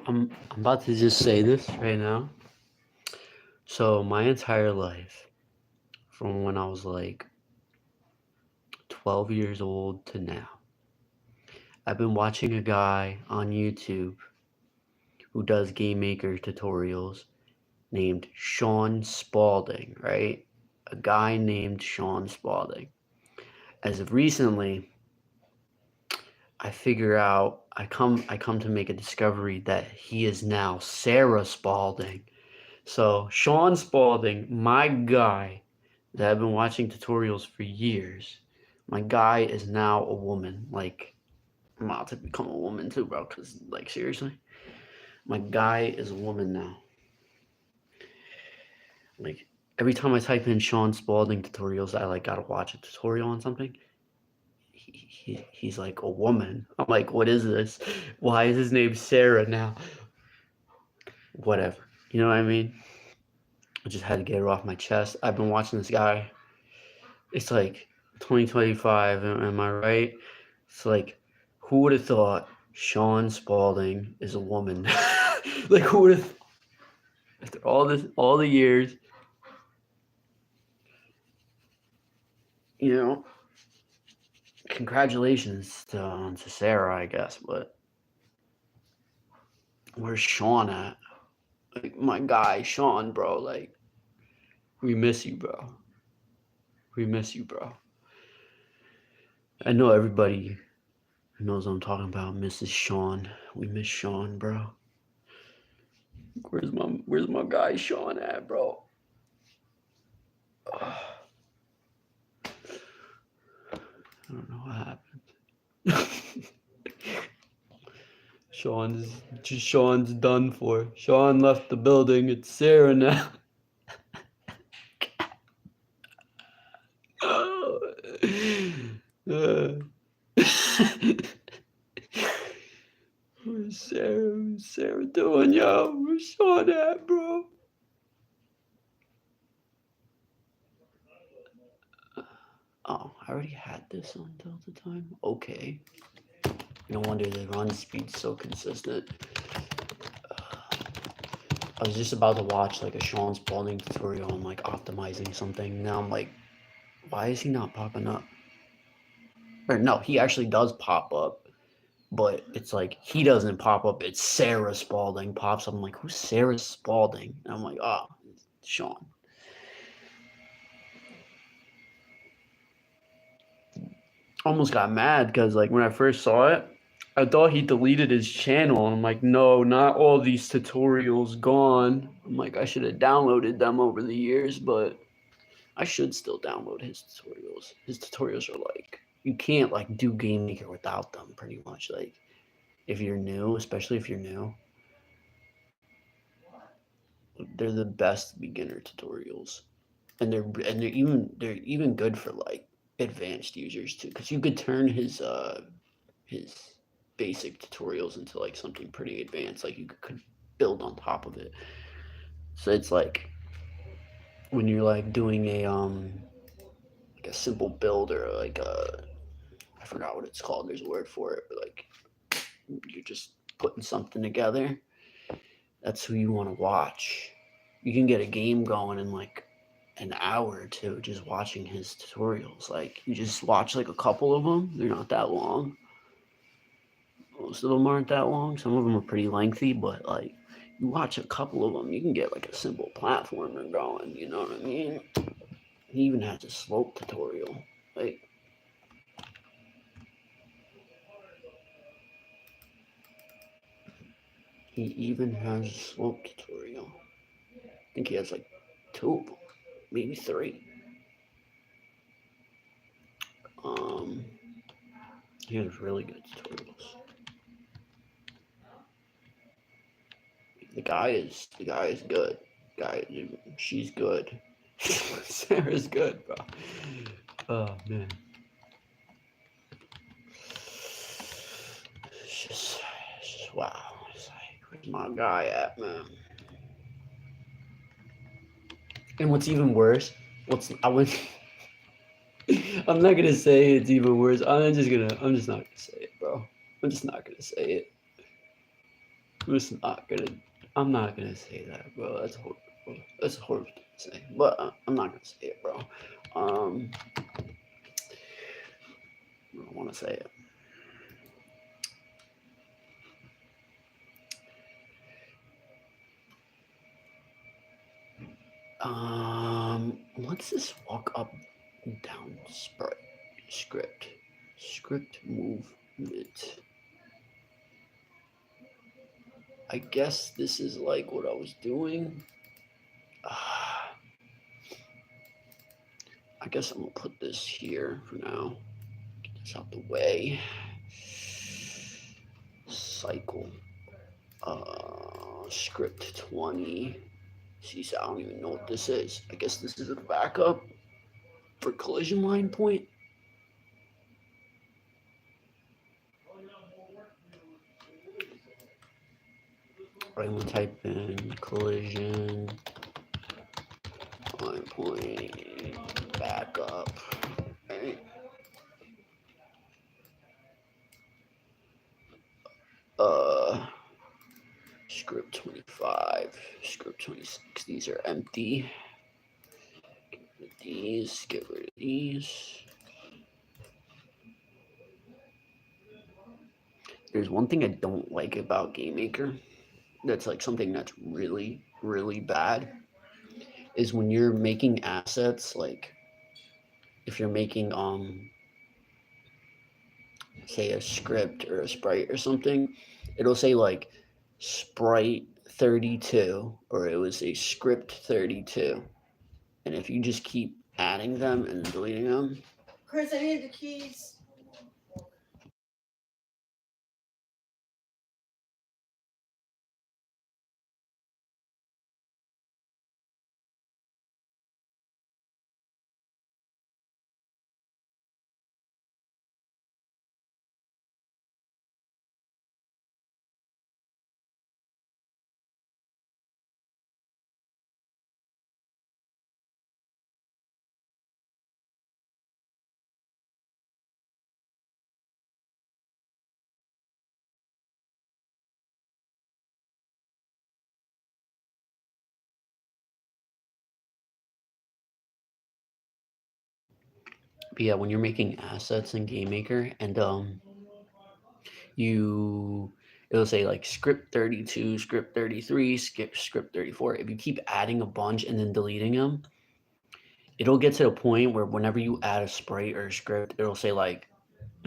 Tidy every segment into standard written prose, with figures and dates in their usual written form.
I'm about to just say this right now. So my entire life, from when I was like 12 years old to now, I've been watching a guy on YouTube who does game maker tutorials named Sean Spalding, right? A guy named Sean Spalding. As of recently, I come to make a discovery that he is now Sarah Spalding. So Sean Spalding, my guy that I've been watching tutorials for years, my guy is now a woman. Like I'm about to become a woman too, bro. Cause like seriously, my guy is a woman now. Like every time I type in Sean Spalding tutorials, I like gotta watch a tutorial on something. He's like a woman. I'm like, what is this? Why is his name Sarah now? Whatever. You know what I mean? I just had to get it off my chest. I've been watching this guy. It's like 2025. Am I right? It's like, who would have thought Sean Spalding is a woman? Like, who would have? After all the years, you know. Congratulations to Sarah, I guess. But where's Sean at? Like my guy, Sean, bro. Like we miss you, bro. We miss you, bro. I know everybody who knows what I'm talking about misses Sean. We miss Sean, bro. Where's my guy Sean at, bro? I don't know what happened. Sean's done for. Sean left the building. It's Sarah now. What's Sarah doing, yo? Where's Sean at, bro? Oh, I already had this on Delta time. Okay. No wonder the run speed's so consistent. I was just about to watch like a Sean Spalding tutorial on like optimizing something. Now I'm like, why is he not popping up? Or no, he actually does pop up, but it's like he doesn't pop up. It's Sarah Spalding pops up. I'm like, who's Sarah Spalding? And I'm like, oh, Sean. Almost got mad because like when I first saw it, I thought he deleted his channel. And I'm like, no, not all these tutorials gone. I'm like, I should have downloaded them over the years, but I should still download his tutorials. His tutorials are like, you can't like do Game Maker without them pretty much. Like if you're new, especially if you're new, they're the best beginner tutorials. And they're even good for like advanced users too, because you could turn his basic tutorials into like something pretty advanced. Like you could build on top of it. So it's like when you're like doing like a simple build or like a I forgot what it's called. There's a word for it. But like you're just putting something together. That's who you want to watch. You can get a game going in like an hour or two just watching his tutorials. Like you just watch like a couple of them. They're not that long. Most of them aren't that long. Some of them are pretty lengthy, but like you watch a couple of them, you can get like a simple platformer going. You know what I mean? He even has a slope tutorial. Like he even has a slope tutorial. I think he has like two of them, maybe three. Um, he has really good tutorials. The guy is good. Guy, she's good. Sarah's good, bro. Oh man, it's just wow. It's like, where's my guy at, man? And what's even worse, what's I would. I'm not gonna say it's even worse. I'm just not gonna say it, bro. I'm just not gonna say it. It's not gonna. I'm not gonna say that, bro. That's horrible. That's a horrible thing to say, but I'm not gonna say it, bro. I don't want to say it. What's this walk up and down script movement? I guess this is like what I was doing. I guess I'm gonna put this here for now. Get this out the way. Cycle. Script 20. See, I don't even know what this is. I guess this is a backup for collision line point. I'm gonna type in collision line point backup. Right. Script 25, script 26. These are empty. Get rid of these. Get rid of these. There's one thing I don't like about GameMaker. That's like something that's really, really bad. Is when you're making assets, like if you're making say a script or a sprite or something, it'll say like sprite 32 or it was a script 32. And if you just keep adding them and deleting them. Chris, I need the keys. But yeah, when you're making assets in GameMaker and you it'll say like script 32, script 33, script 34. If you keep adding a bunch and then deleting them, it'll get to the point where whenever you add a sprite or a script, it'll say like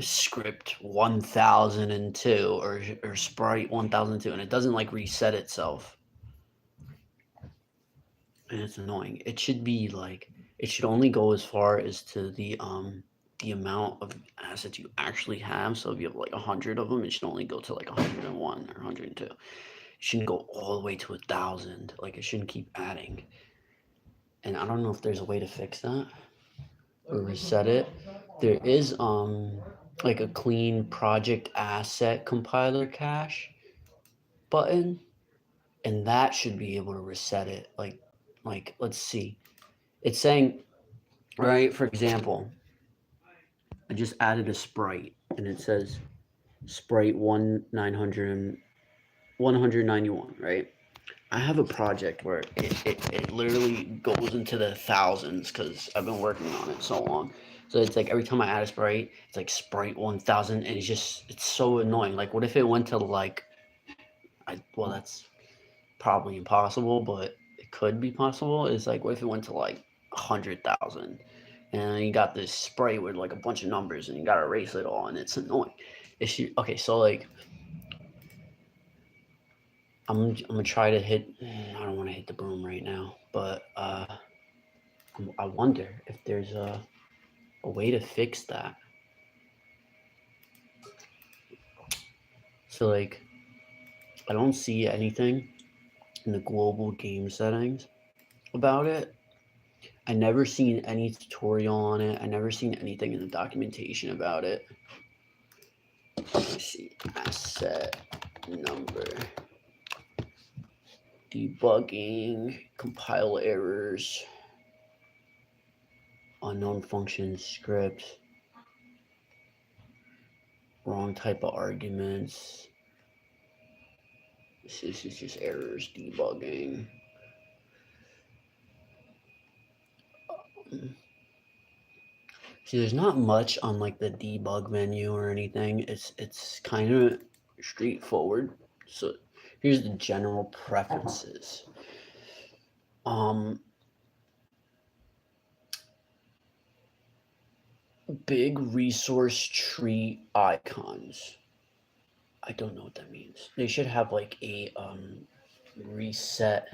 script 1002 or sprite 1002 and it doesn't like reset itself. And it's annoying. It should be like it should only go as far as to the amount of assets you actually have. So if you have like 100 of them, it should only go to like 101 or 102. It shouldn't go all the way to 1,000. Like it shouldn't keep adding. And I don't know if there's a way to fix that or reset it. There is like a clean project asset compiler cache button, and that should be able to reset it. Like let's see. It's saying, right, for example, I just added a sprite and it says sprite 191, right? I have a project where it literally goes into the thousands because I've been working on it so long. So it's like every time I add a sprite, it's like sprite 1000 and it's so annoying. Like what if it went to like, well, that's probably impossible, but it could be possible. It's like, what if it went to like 100,000 and you got this sprite with like a bunch of numbers and you got to erase it all and it's annoying. Okay, so like, I'm gonna try to hit. I don't want to hit the broom right now, but I wonder if there's a way to fix that. So like, I don't see anything in the global game settings about it. I never seen any tutorial on it. I never seen anything in the documentation about it. Let's see, asset number, debugging, compile errors, unknown function script, wrong type of arguments. This is just errors debugging. See, there's not much on like the debug menu or anything. It's kind of straightforward. So here's the general preferences. Big resource tree icons. I don't know what that means. They should have like a reset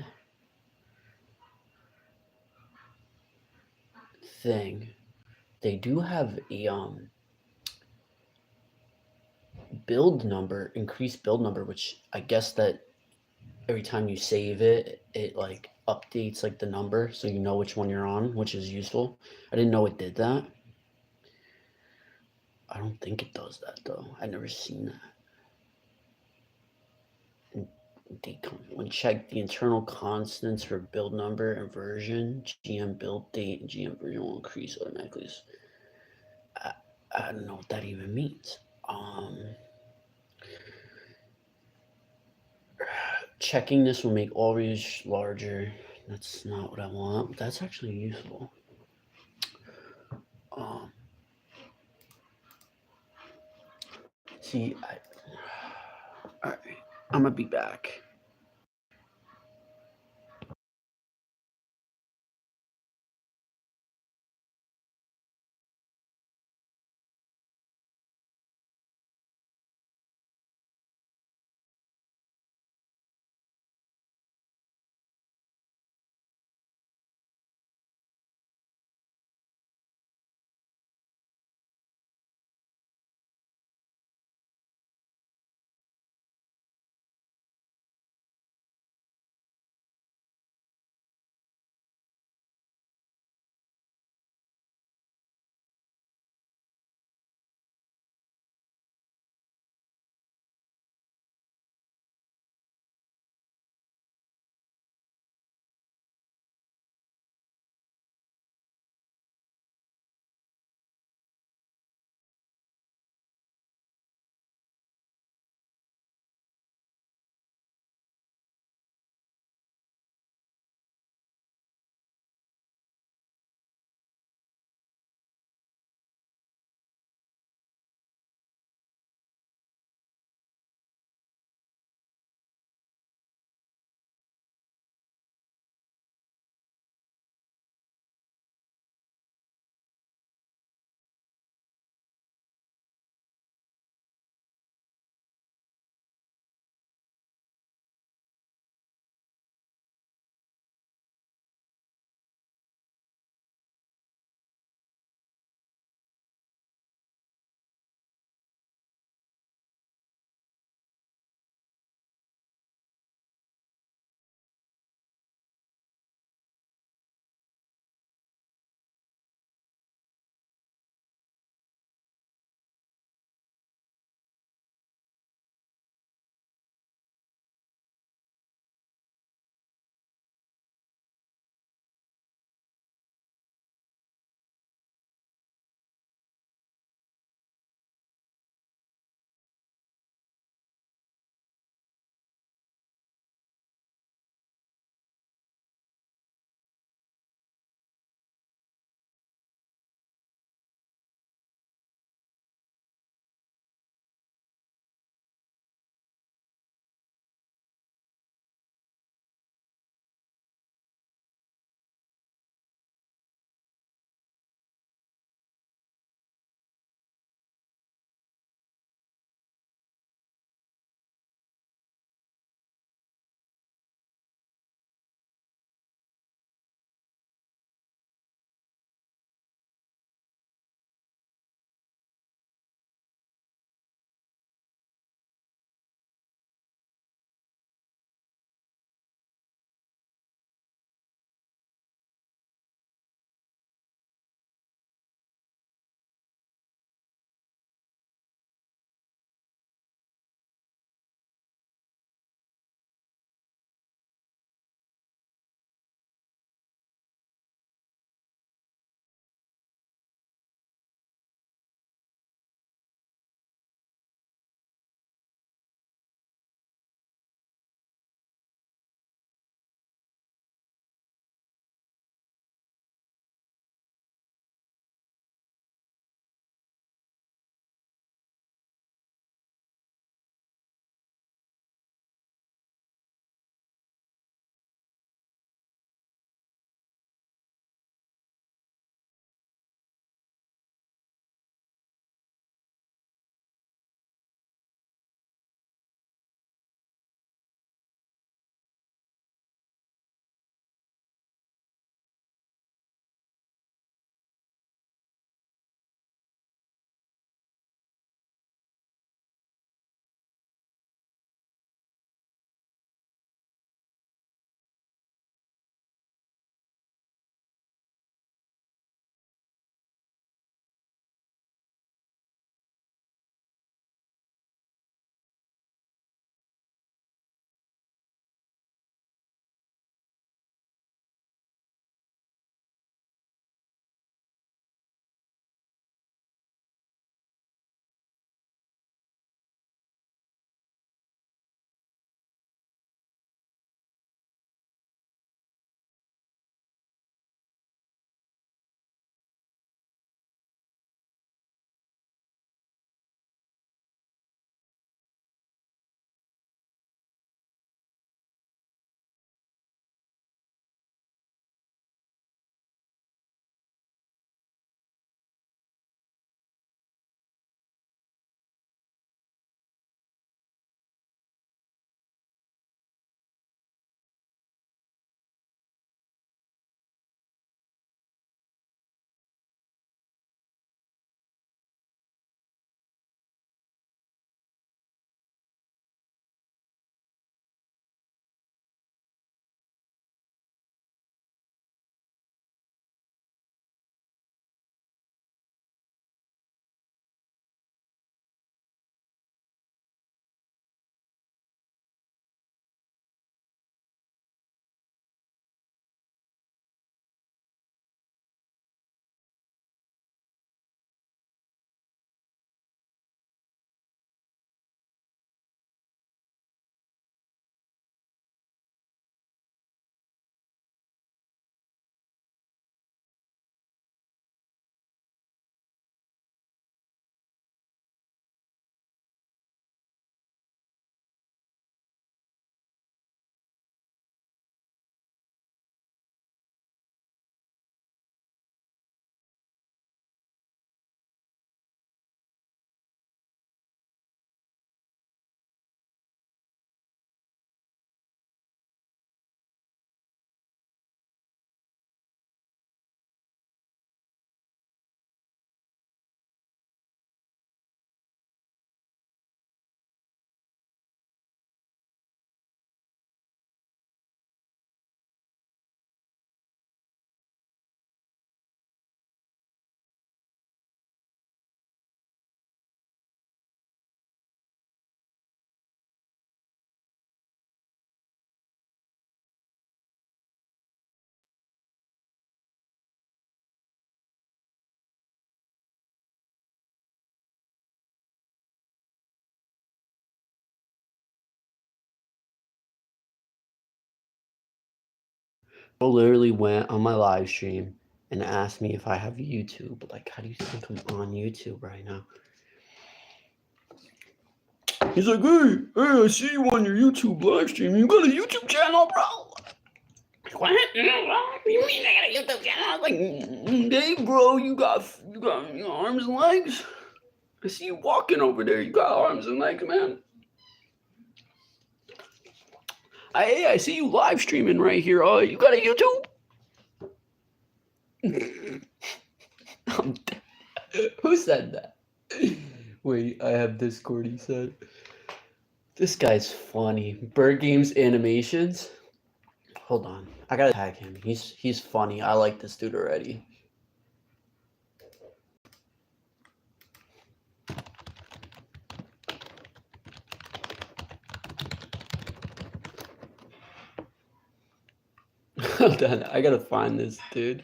thing. They do have a build number, increased build number, which I guess that every time you save it, it like updates like the number so you know which one you're on, which is useful. I didn't know it did that. I don't think it does that though. I've never seen that. When check the internal constants for build number and version, GM build date and GM version will increase automatically. I, I don't know what that even means. Checking this will make all readers larger. That's not what I want. That's actually useful. See, all right, I'm gonna be back. literally went on my live stream and asked me if I have YouTube. Like, how do you think I'm on YouTube right now? He's like, hey, I see you on your YouTube live stream. You got a YouTube channel, bro? What? You mean I got a YouTube channel? I was like, hey, bro, you got arms and legs? I see you walking over there. You got arms and legs, man. I see you live streaming right here. You got a YouTube? Who said that? Wait, I have Discord, he said. This guy's funny. Bird Games Animations. Hold on. I gotta tag him. He's funny. I like this dude already. Hold on. I gotta find this dude.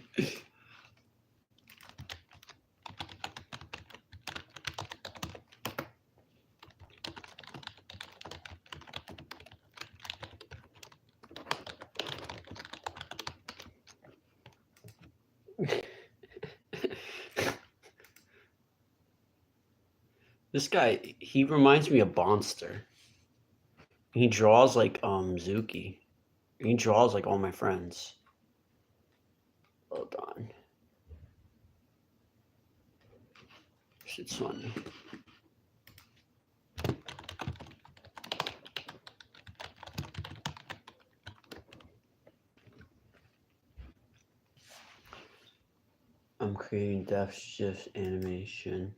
This guy, he reminds me of Bonster. He draws like Zuki. He draws like all my friends. Hold on. Shit's funny. I'm creating Death Shift animation.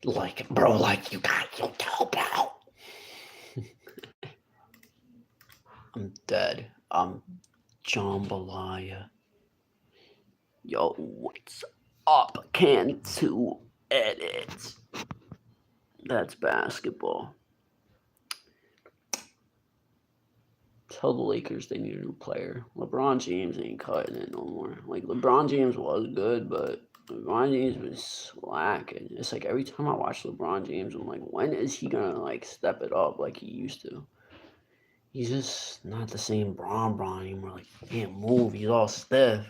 Like, bro, like you got YouTube, bro. I'm dead. I'm jambalaya. Yo, what's up? Can2 edit. That's basketball. Tell the Lakers they need a new player. LeBron James ain't cutting it no more. Like, LeBron James was good, but LeBron James was slacking. It's like every time I watch LeBron James, I'm like, when is he gonna like step it up like he used to? He's just not the same Bron anymore. Like, he can't move. He's all stiff.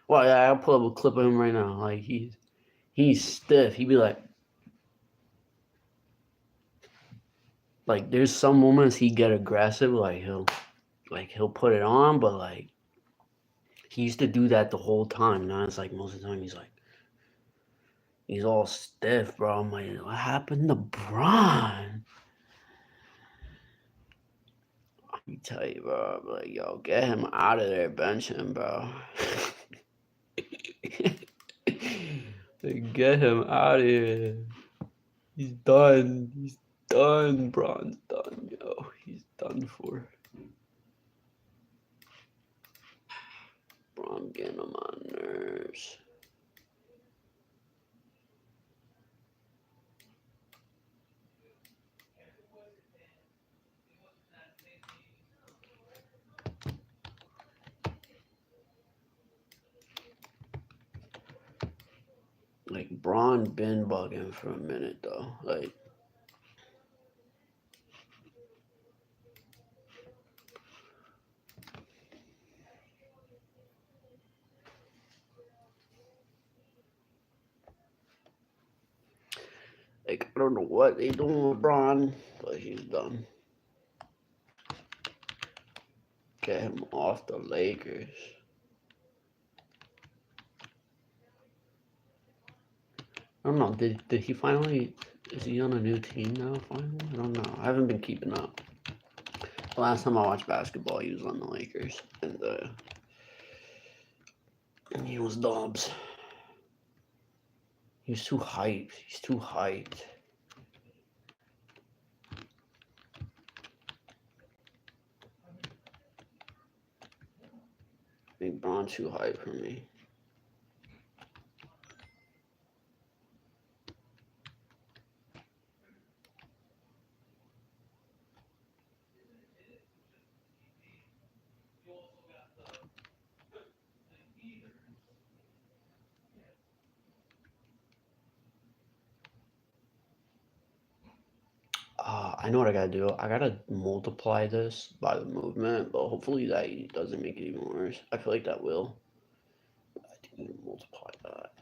Well, yeah, I'll pull up a clip of him right now. Like, he's stiff. He'd be like, there's some moments he get aggressive. Like, he'll put it on, but like, he used to do that the whole time. Now it's like most of the time he's all stiff, bro. I'm like, what happened to Bron? Let me tell you, bro. I'm like, yo, get him out of there, bench him, bro. Get him out of here. He's done. He's done. Bron's done, yo. He's done for. Bron getting on my nerves. Like, Bron been bugging for a minute, though. Like, I don't know what they doing with Bron, but he's done. Get him off the Lakers. I don't know. Did he finally? Is he on a new team now? Finally, I don't know. I haven't been keeping up. The last time I watched basketball, he was on the Lakers, and he was Dobbs. He was too hyped. He's too hyped. Big Bron too hyped for me. I know what I gotta do. I gotta multiply this by the movement, but hopefully that doesn't make it even worse. I feel like that will. I do need to multiply that.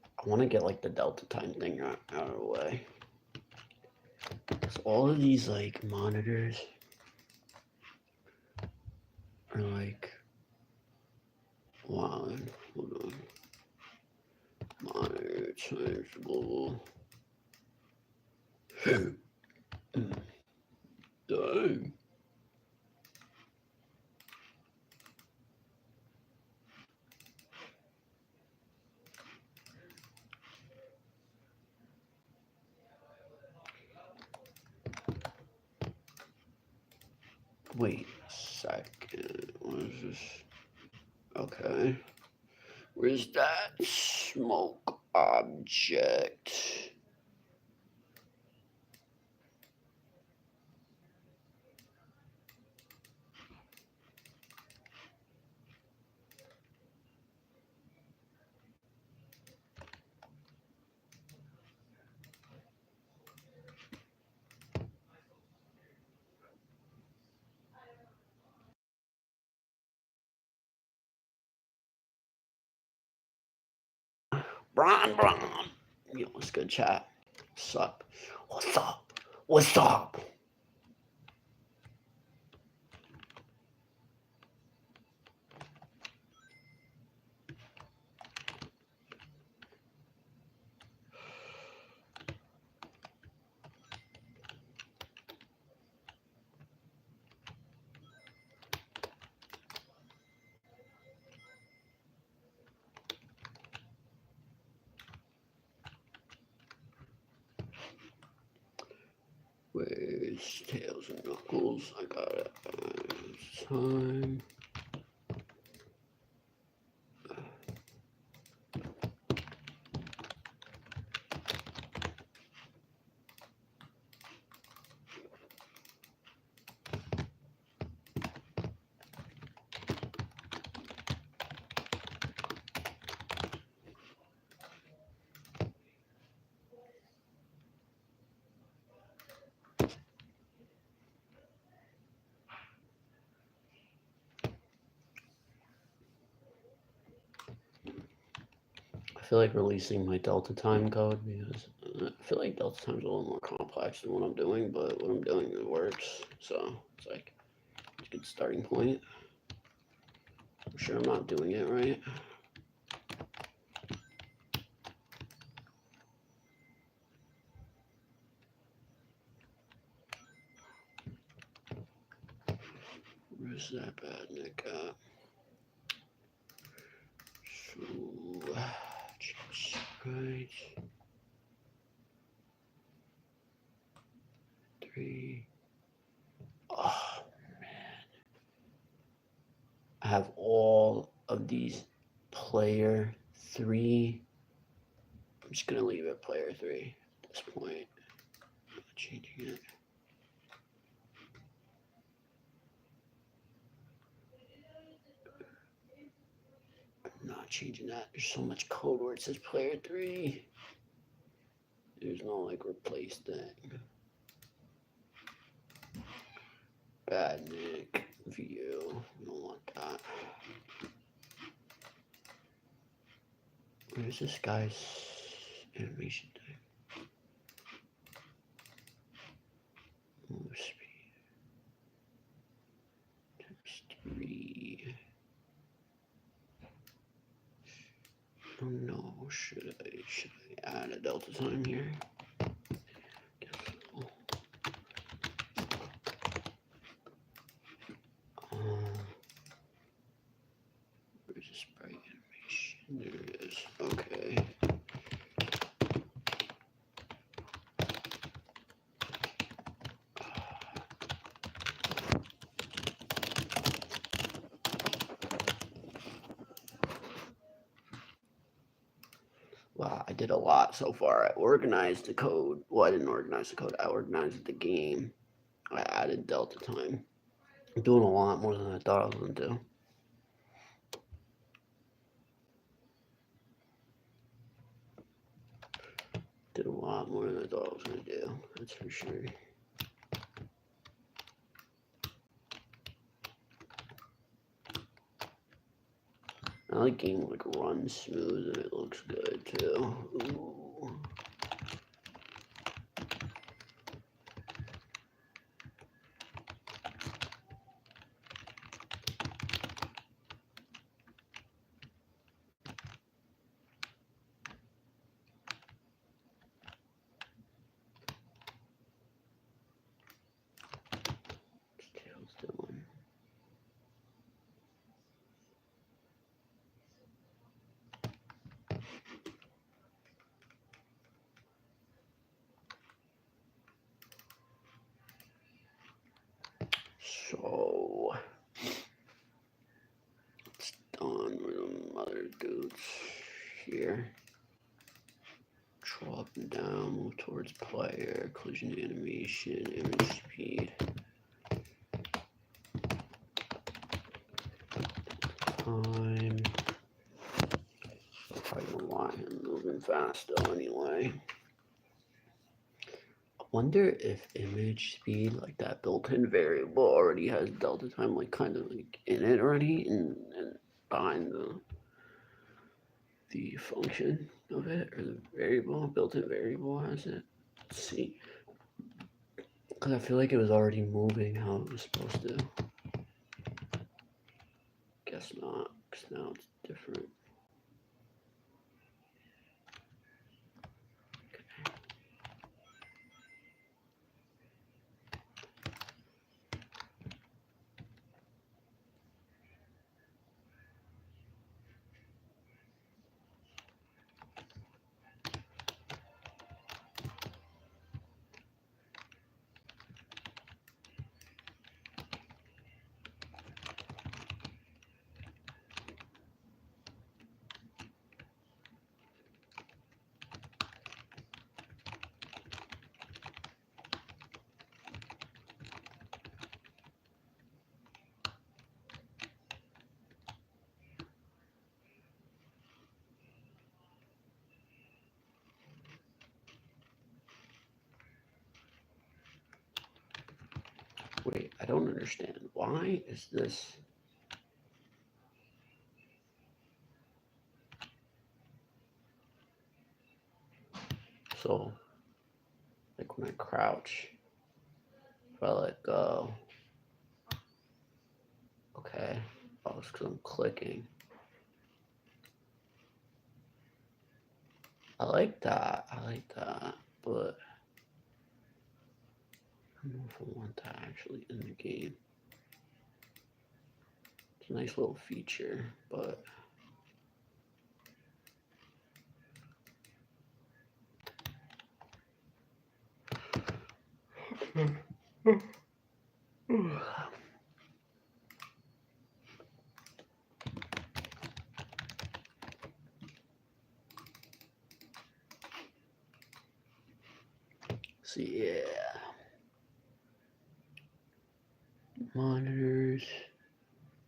I want to get like the delta time thing out of the way. So all of these like monitors are like, wow, hold on. Monitor times global. Dang. Wait a second. What is this? Okay. Where's that smoke object? Bron, Bron. Yo, what's good, chat? What's up? What's up? What's up? Where's Tails and Knuckles? I got it. Time. I feel like releasing my delta time code because I feel like delta time's a little more complex than what I'm doing, but what I'm doing it works. So it's like it's a good starting point. I'm sure I'm not doing it right. Where's that bad Nick at? So, right. 3. Oh man, I have all of these player 3. I'm just gonna leave it player 3 at this point. I'm not changing it. I'm not changing that. There's so much code where it says player 3. There's no like replace thing. Bad Nick view. We don't want that. Where's this guy's animation thing? Move speed. Times 3. Oh no, should I add a delta time here? Where's the sprite animation? There it is. Okay. Wow, I did a lot so far. I organized the code. Well, I didn't organize the code. I organized the game. I added delta time. I'm doing a lot more than I thought I was going to do. Did a lot more than I thought I was gonna do. That's for sure. I like game like runs smooth and it looks good too. Ooh. What's Tails doing? So it's done with the mother dudes here. Draw up and down, move towards player, collision animation, image speed. Time. I don't want him moving fast though anyway. I wonder if image speed, like that built-in variable, already has delta time like kind of like in it already and behind the function of it, or the variable, built-in variable has it. Let's see. Because I feel like it was already moving how it was supposed to. Guess not, because now it's different. Wait, I don't understand. Why is this? So, like when I crouch, if I let go, okay, oh, it's because I'm clicking. I like that, but I don't know if I want that actually in the game. It's a nice little feature, but see, yeah. Monitors.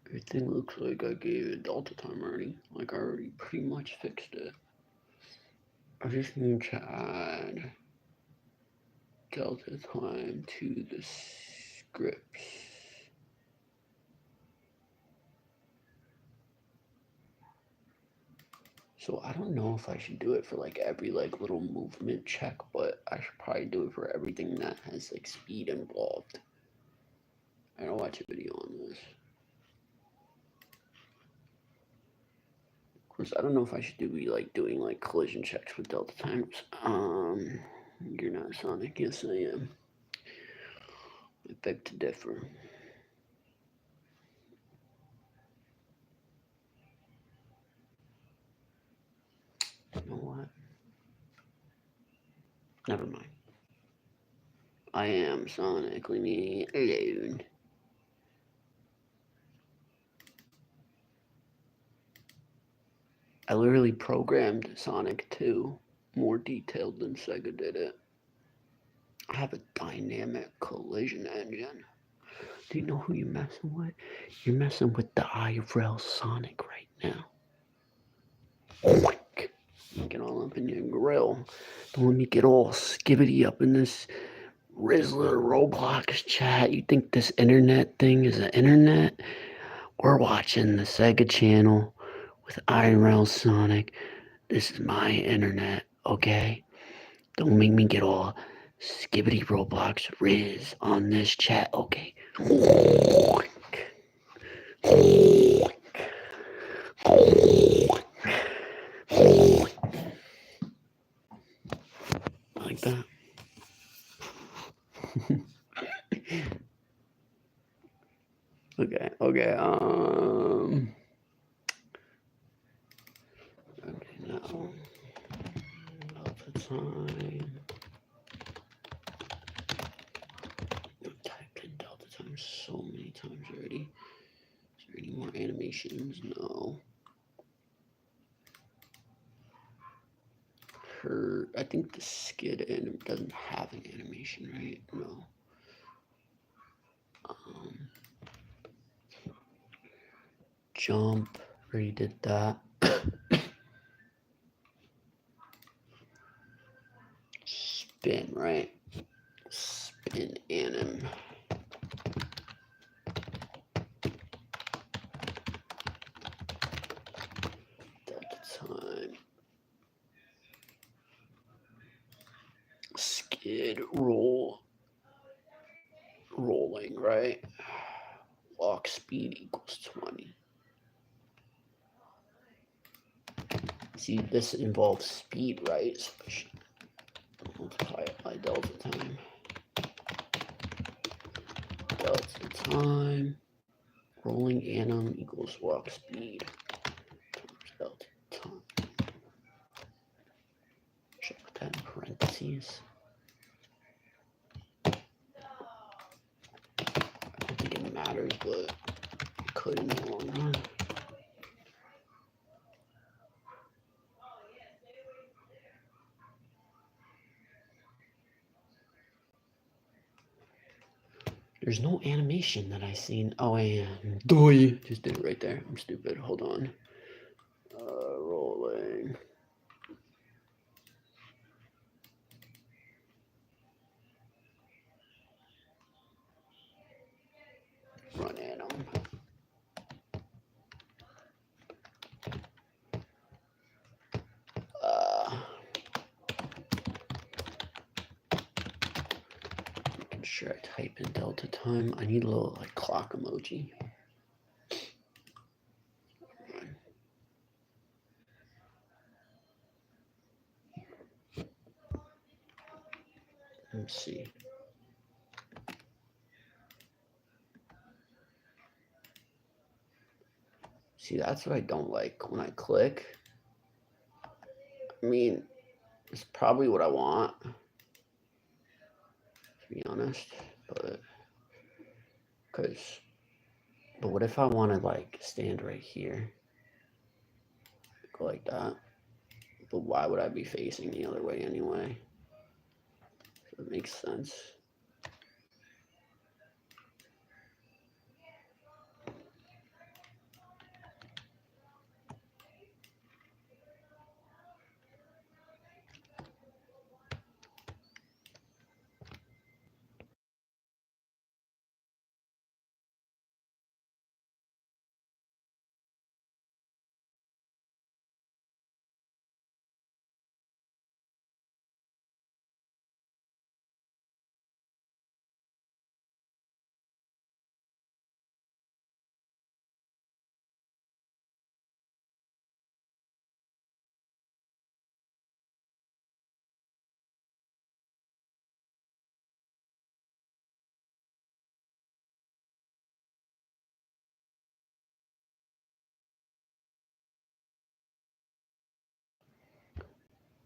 Everything looks like I gave it delta time already. Like I already pretty much fixed it. I just need to add delta time to the scripts. So I don't know if I should do it for like every like little movement check, but I should probably do it for everything that has like speed involved. I don't watch a video on this. Of course, I don't know if I should be like doing like collision checks with delta times. You're not Sonic. Yes, I am. I beg to differ. You know what? Never mind. I am Sonic. Leave me alone. I literally programmed Sonic 2 more detailed than Sega did it. I have a dynamic collision engine. Do you know who you're messing with? You're messing with the IRL Sonic right now. Oink. Get all up in your grill. Don't let me get all skibbity up in this Rizzler Roblox chat. You think this internet thing is an internet? We're watching the Sega channel with IRL Sonic. This is my internet, okay? Don't make me get all skibbity Roblox Riz on this chat, okay? Like that. Okay. Okay, now. Alpha time. I've typed in delta time so many times already. Is there any more animations? No. I think the skid doesn't have an animation, right? No. Jump, already did that. Spin, right? Spin anim. Delta time. Skid roll. Rolling, right? Walk speed equals 20. See, this involves speed, right? So I should multiply it by delta time. Delta time. Rolling anim equals walk speed times delta time. Should I put that in parentheses? I don't think it matters, but it could in the long run. There's no animation that I seen. Oh, I am. Just did it right there. I'm stupid. Hold on. Rolling. Run anim. Making sure I type in delta time. I need a little like clock emoji. Let's see. See, that's what I don't like when I click. I mean, it's probably what I want, to be honest, but what if I want to like stand right here, go like that? But why would I be facing the other way anyway? So it makes sense.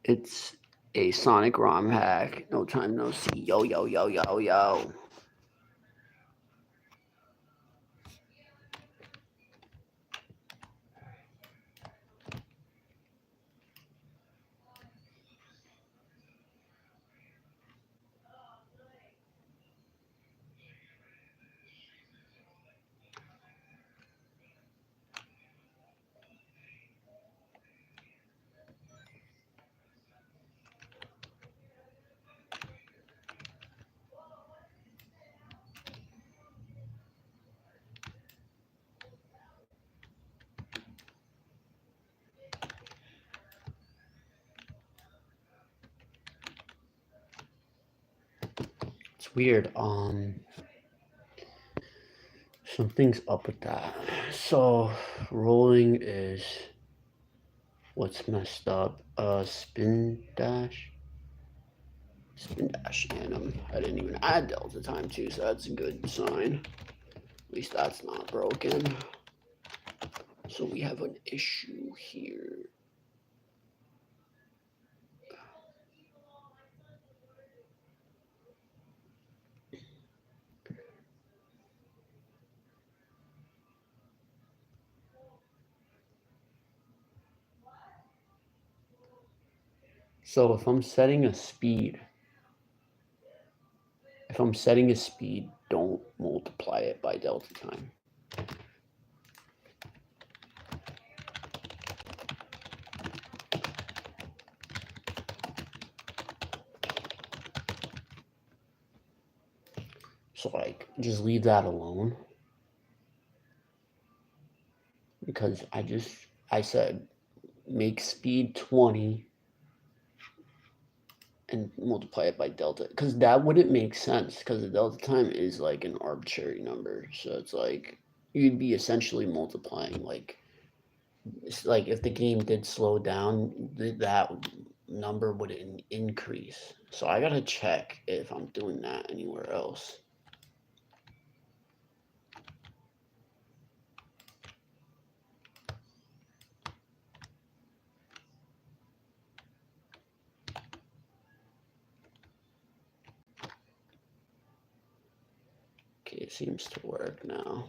It's a Sonic ROM hack. No time, no see. Yo, yo, yo, yo, yo. Weird. Something's up with that. So rolling is what's messed up. Spin dash. Spin dash anim. I didn't even add delta time too, so that's a good sign. At least that's not broken. So we have an issue here. So if I'm setting a speed, don't multiply it by delta time. So like, just leave that alone. Because I said, make speed 20 and multiply it by delta, because that wouldn't make sense, because the delta time is like an arbitrary number. So it's like you'd be essentially multiplying, like it's like if the game did slow down, that number would increase. So I gotta check if I'm doing that anywhere else. Okay, it seems to work now.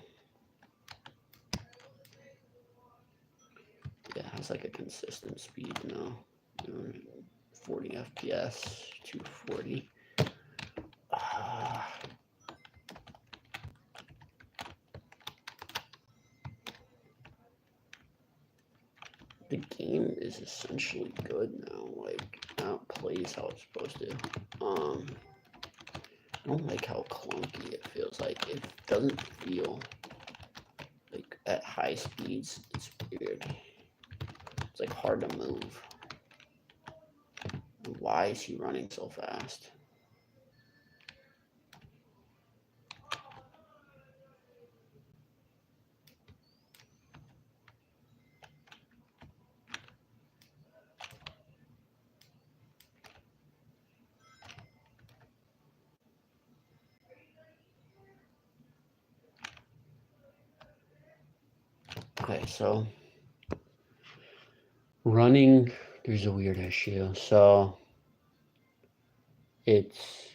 Yeah, it has like a consistent speed now. 40 FPS, 240. The game is essentially good now. Like, now it plays how it's supposed to. I don't like how clunky it feels. Like, it doesn't feel like at high speeds. It's weird. It's like hard to move. Why is he running so fast? Okay, so running, there's a weird issue. So it's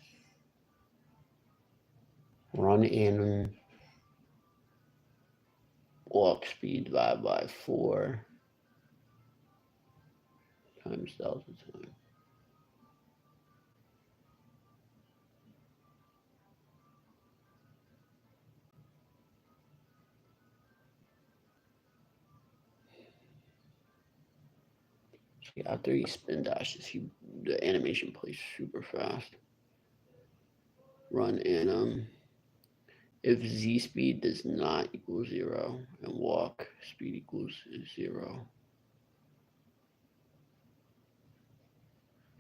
run in walk speed divided by 4 times delta time. So after he spin dashes, the animation plays super fast. Run anim. If z speed does not equal 0 and walk speed equals 0.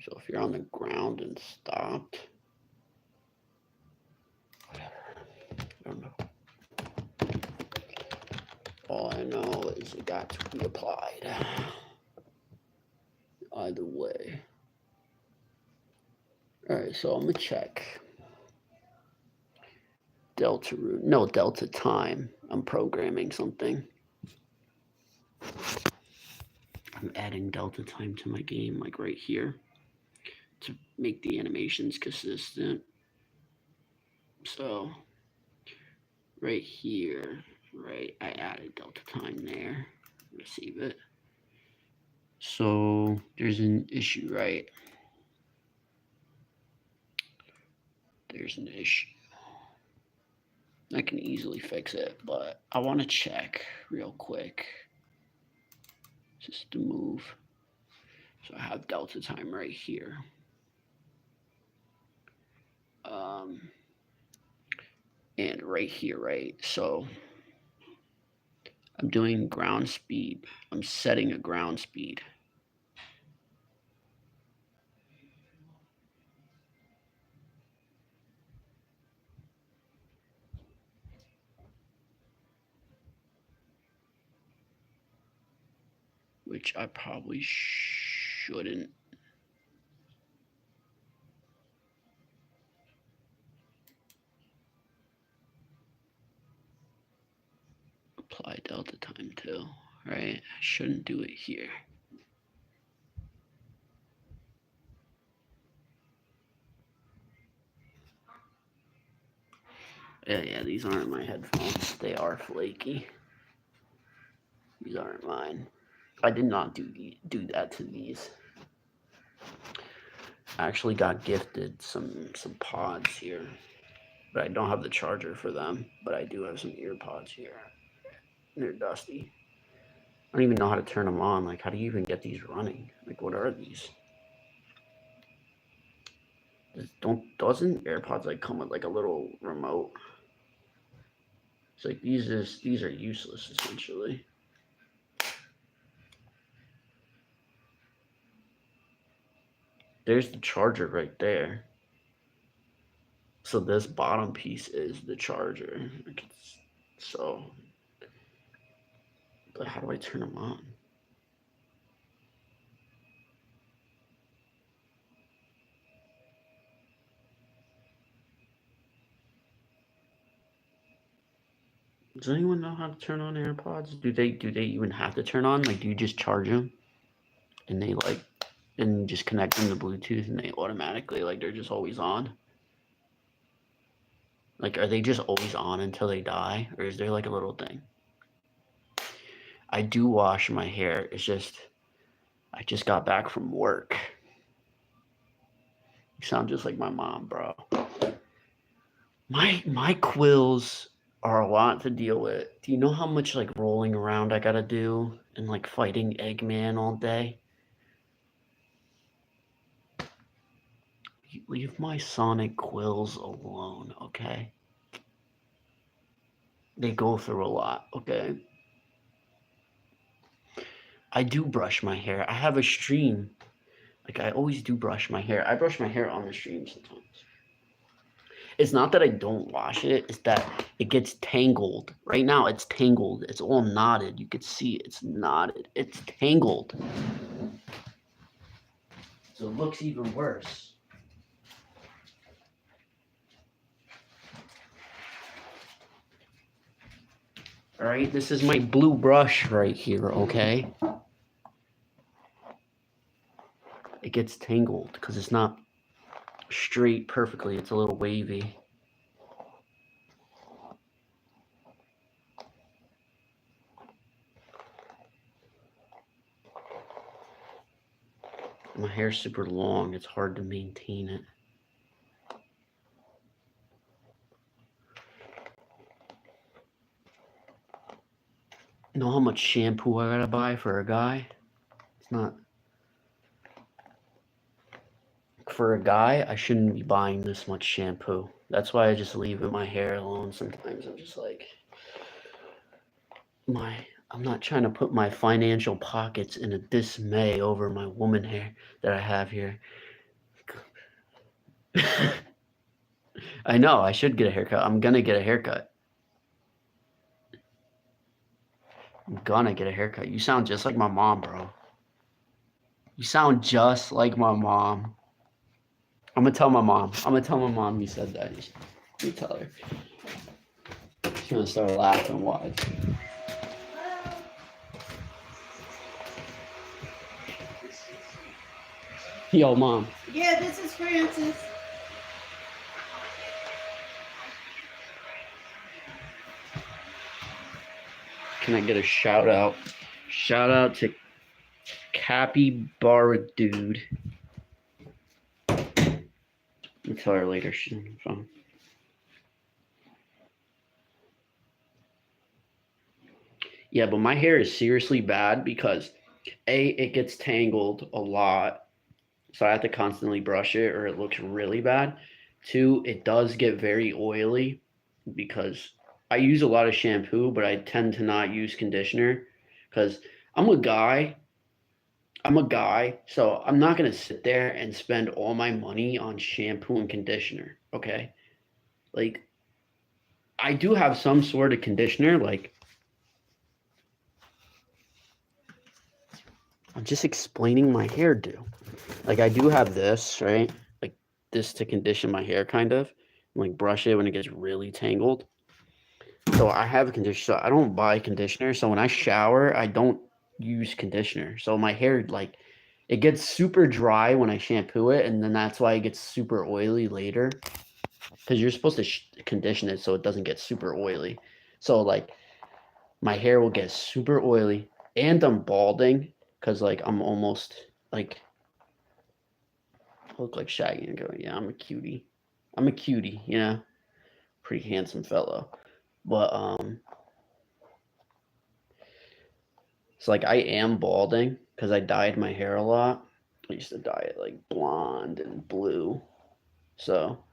So if you're on the ground and stopped, whatever, I don't know. All I know is it got to be applied. Either way. Alright, so I'm gonna check. Delta time. I'm programming something. I'm adding delta time to my game, like right here, to make the animations consistent. So right here, right, I added delta time there. Receive it. So there's an issue, right? There's an issue. I can easily fix it, but I want to check real quick. Just to move. So I have delta time right here. And right here, right? So I'm doing ground speed. I'm setting a ground speed. which I probably shouldn't. Apply delta time too, right? I shouldn't do it here. Yeah, these aren't my headphones. They are flaky. These aren't mine. I did not do that to these. I actually got gifted some pods here, but I don't have the charger for them. But I do have some ear pods here. They're dusty. I don't even know how to turn them on. Like, how do you even get these running? Like, what are these? Doesn't AirPods like come with like a little remote? It's like these are useless essentially. There's the charger right there. So this bottom piece is the charger. So, but how do I turn them on? Does anyone know how to turn on AirPods? Do they even have to turn on? Like, do you just charge them, and they like, and just connect them to Bluetooth, and they automatically like they're just always on? Like, are they just always on until they die, or is there like a little thing? I do wash my hair. It's just I just got back from work. You sound just like my mom, bro. My quills are a lot to deal with. Do you know how much like rolling around I gotta do and like fighting Eggman all day? Leave my Sonic quills alone, okay? They go through a lot, okay? I do brush my hair. I have a stream. Like, I always do brush my hair. I brush my hair on the stream sometimes. It's not that I don't wash it, it's that it gets tangled. Right now, it's tangled. It's all knotted. You could see it's knotted. It's tangled. So it looks even worse. All right, this is my blue brush right here, okay? It gets tangled because it's not straight perfectly. It's a little wavy. My hair's super long. It's hard to maintain it. Know how much shampoo I gotta buy for a guy? It's not. For a guy, I shouldn't be buying this much shampoo. That's why I just leave my hair alone sometimes. I'm just like, I'm not trying to put my financial pockets in a dismay over my woman hair that I have here. I know, I should get a haircut. I'm gonna get a haircut. I'm gonna get a haircut. You sound just like my mom, bro. You sound just like my mom. I'm gonna tell my mom you said that. Let me tell her. She's gonna start laughing. Watch. Yo, mom. Yeah, this is Francis. Can I get a shout out? Shout out to Capybara Dude. I'll tell her later. She's on the phone. Yeah, but my hair is seriously bad because A, it gets tangled a lot. So I have to constantly brush it or it looks really bad. Two, it does get very oily because I use a lot of shampoo, but I tend to not use conditioner because I'm a guy. So I'm not gonna sit there and spend all my money on shampoo and conditioner. Okay, like I do have some sort of conditioner, like I'm just explaining my hairdo. Like I do have this, right? Like this to condition my hair, kind of. Like brush it when it gets really tangled. So I have a conditioner. So I don't buy conditioner. So when I shower, I don't use conditioner. So my hair like it gets super dry when I shampoo it, and then that's why it gets super oily later. Because you're supposed to condition it so it doesn't get super oily. So like my hair will get super oily, and I'm balding because like I'm almost like I look like Shaggy and go, yeah, I'm a cutie. I'm a cutie, you know, pretty handsome fellow. But it's like I am balding because I dyed my hair a lot. I used to dye it like blonde and blue. So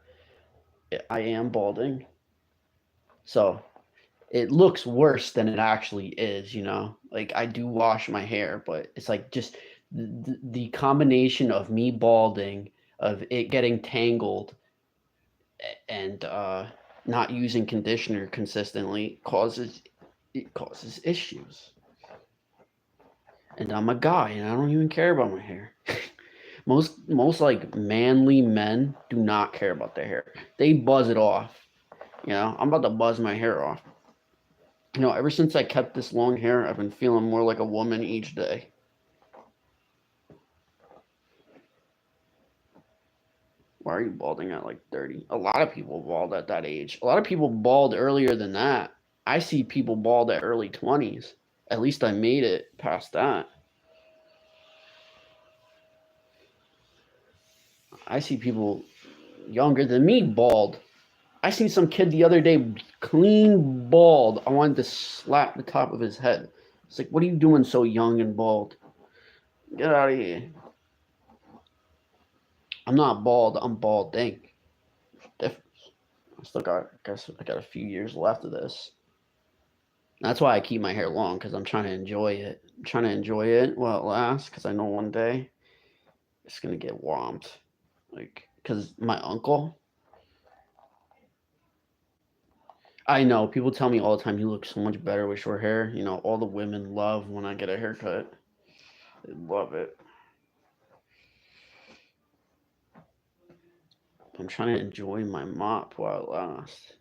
yeah, I am balding. So it looks worse than it actually is, you know? Like I do wash my hair, but it's like just the combination of me balding, of it getting tangled, and not using conditioner consistently causes issues. And I'm a guy, and I don't even care about my hair. Most like manly men do not care about their hair. They buzz it off. You know, I'm about to buzz my hair off. You know, ever since I kept this long hair, I've been feeling more like a woman each day. Why are you balding at like 30? A lot of people bald at that age. A lot of people bald earlier than that. I see people bald at early 20s. At least I made it past that. I see people younger than me bald. I seen some kid the other day clean bald. I wanted to slap the top of his head. It's like, what are you doing so young and bald? Get out of here. I'm not bald. I'm balding. Difference. I still got. I guess I got a few years left of this. That's why I keep my hair long because I'm trying to enjoy it. I'm trying to enjoy it while it lasts because I know one day it's gonna get whomped. Like, because my uncle, I know people tell me all the time you look so much better with short hair. You know, all the women love when I get a haircut. They love it. I'm trying to enjoy my mop while it lasts.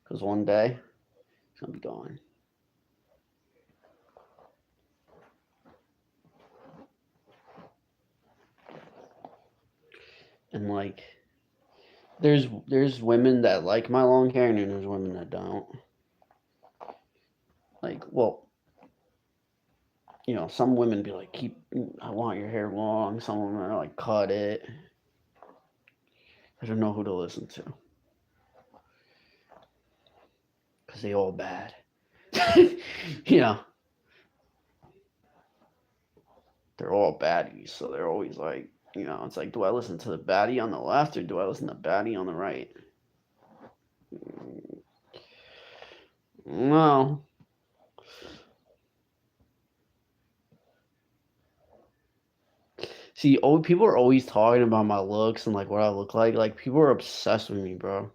Because one day it's gonna be gone. And like, there's women that like my long hair, and then there's women that don't. Like, well, you know, some women be like, keep, I want your hair long. Some women are like, cut it. I don't know who to listen to because they all bad. You know, they're all baddies, so they're always like, you know, it's like, do I listen to the baddie on the left or do I listen to baddie on the right? No. See, old people are always talking about my looks and like what I look like. Like people are obsessed with me, bro.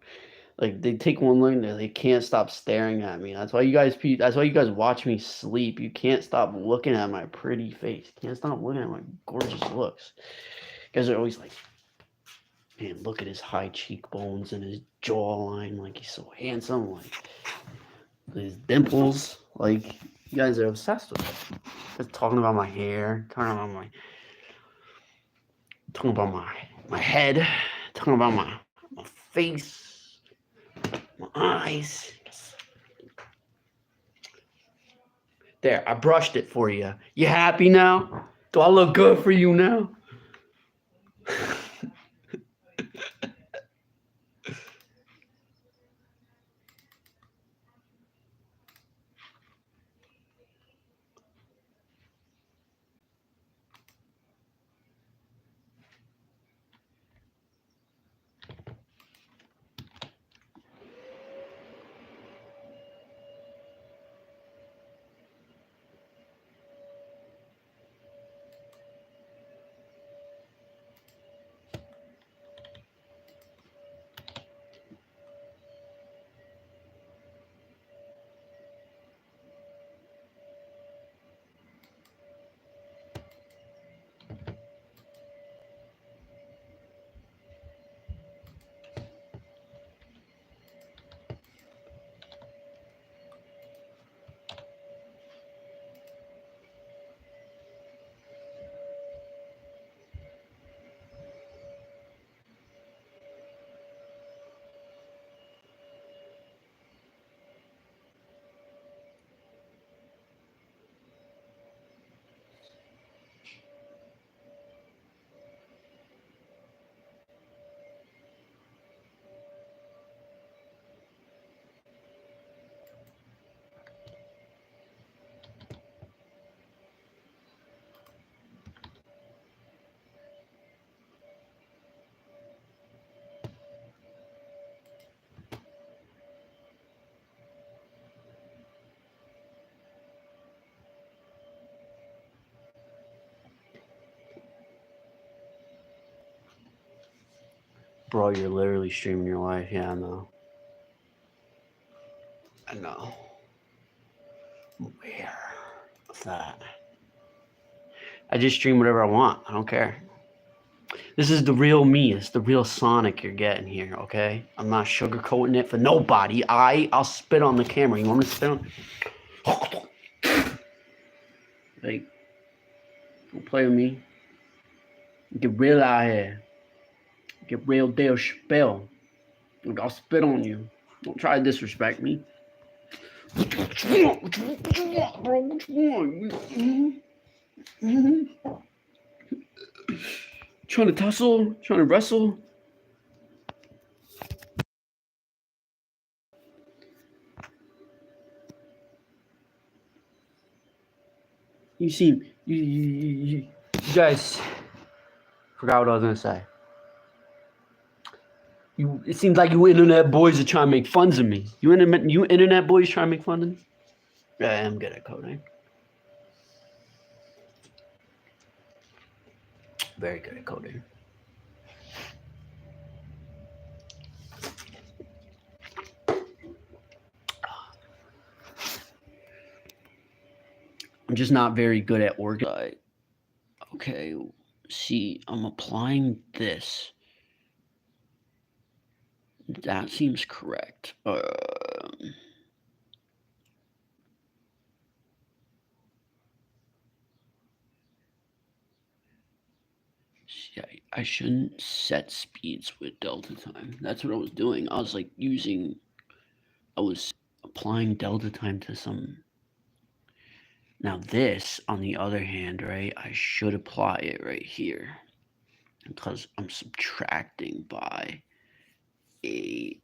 Like they take one look and they can't stop staring at me. That's why you guys. That's why you guys watch me sleep. You can't stop looking at my pretty face. You can't stop looking at my gorgeous looks. You guys are always like, man, look at his high cheekbones and his jawline. Like he's so handsome. Like his dimples. Like you guys are obsessed with it. Just talking about my hair. Talking about my head. Talking about my face. My eyes. There, I brushed it for you. You happy now? Do I look good for you now? Bro, you're literally streaming your life. Yeah, I know. I know. Where? What's that? I just stream whatever I want. I don't care. This is the real me. It's the real Sonic you're getting here, okay? I'm not sugarcoating it for nobody. I'll spit on the camera. You want me to spit on? Like, don't play with me. Get real out here. Get real deal spill. Like, I'll spit on you. Don't try to disrespect me. What you want? What you want, bro? What you want? Trying to tussle? Trying to wrestle? You guys forgot what I was gonna say. It seems like you internet boys are trying to make fun of me. You internet boys trying to make fun of me? Yeah, I'm good at coding. Very good at coding. I'm just not very good at organizing. Okay, see, I'm applying this. That seems correct. See, I shouldn't set speeds with delta time. That's what I was doing. I was like I was applying delta time to some. Now this, on the other hand, right, I should apply it right here because I'm subtracting by a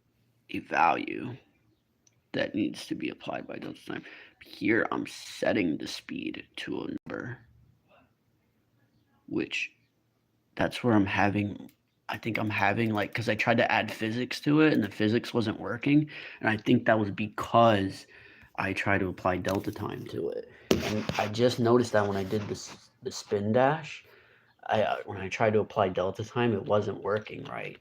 value that needs to be applied by delta time. Here I'm setting the speed to a number, which that's where I think I'm having like, because I tried to add physics to it and the physics wasn't working, and I think that was because I tried to apply delta time to it. And I just noticed that when I did the spin dash, when I tried to apply delta time, it wasn't working right.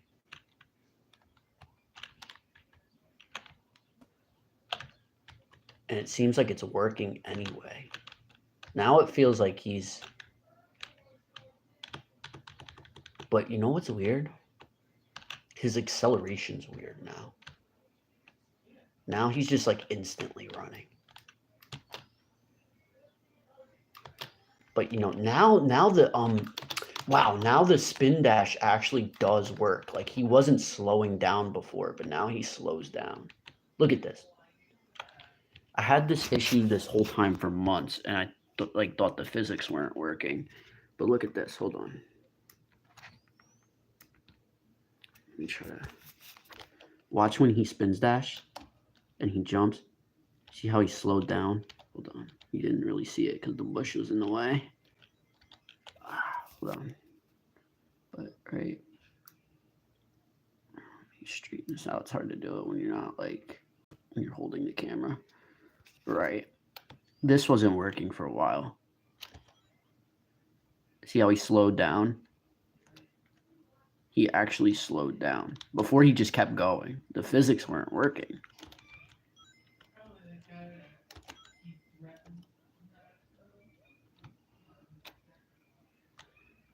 And it seems like it's working anyway. Now it feels like he's... But you know what's weird? His acceleration's weird now. Now he's just like instantly running. But you know, now the wow, now the spin dash actually does work. Like he wasn't slowing down before, but now he slows down. Look at this. I had this issue this whole time for months, and I thought the physics weren't working. But look at this. Hold on. Let me try to watch when he spins dash and he jumps. See how he slowed down? Hold on. You didn't really see it because the bush was in the way. Hold on. But right. Let me straighten this out. It's hard to do it when you're not like when you're holding the camera. Right. This wasn't working for a while. See how he slowed down? He actually slowed down. Before he just kept going. The physics weren't working.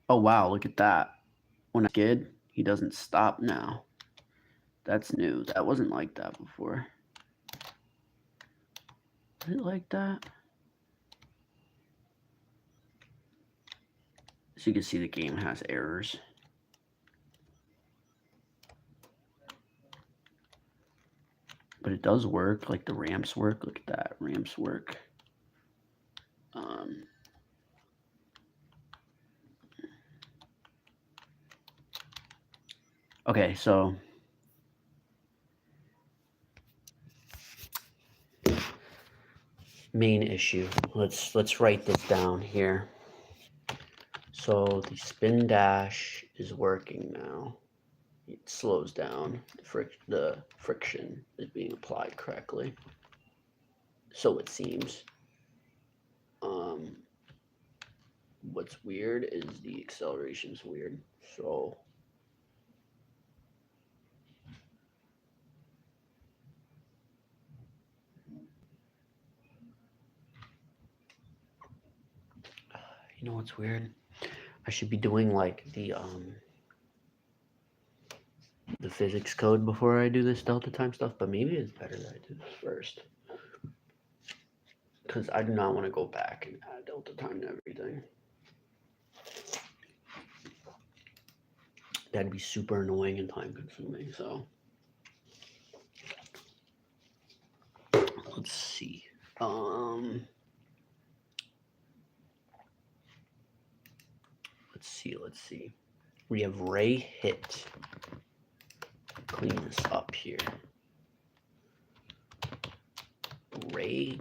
Oh wow, look at that. When I skid, he doesn't stop now. That's new. That wasn't like that before. Was it like that? So you can see the game has errors. But it does work, like the ramps work. Look at that, ramps work. Okay, so main issue. Let's write this down here. So the spin dash is working now. It slows down. The friction is being applied correctly. So it seems. What's weird is the acceleration's weird. So You know what's weird? I should be doing like the physics code before I do this delta time stuff, but maybe it's better that I do this first. Because I do not want to go back and add delta time to everything. That'd be super annoying and time consuming, so. Let's see. Let's see. We have Ray hit. Clean this up here. Ray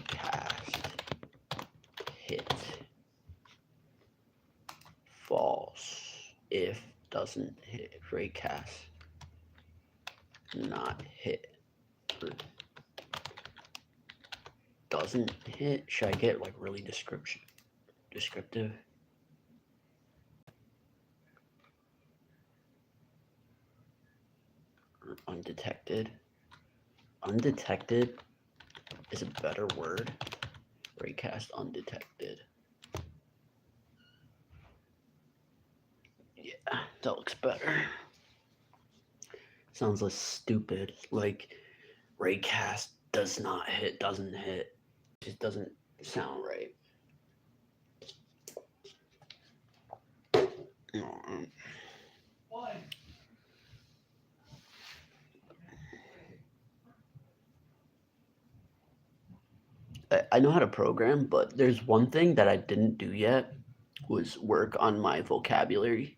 cast hit false if doesn't hit. Ray cast not hit. Doesn't hit. Should I get like really descriptive? Or undetected. Undetected is a better word. Raycast undetected. Yeah, that looks better. Sounds less stupid. Like Raycast does not hit, doesn't hit. It just doesn't sound right. Why? I know how to program, but there's one thing that I didn't do yet was work on my vocabulary.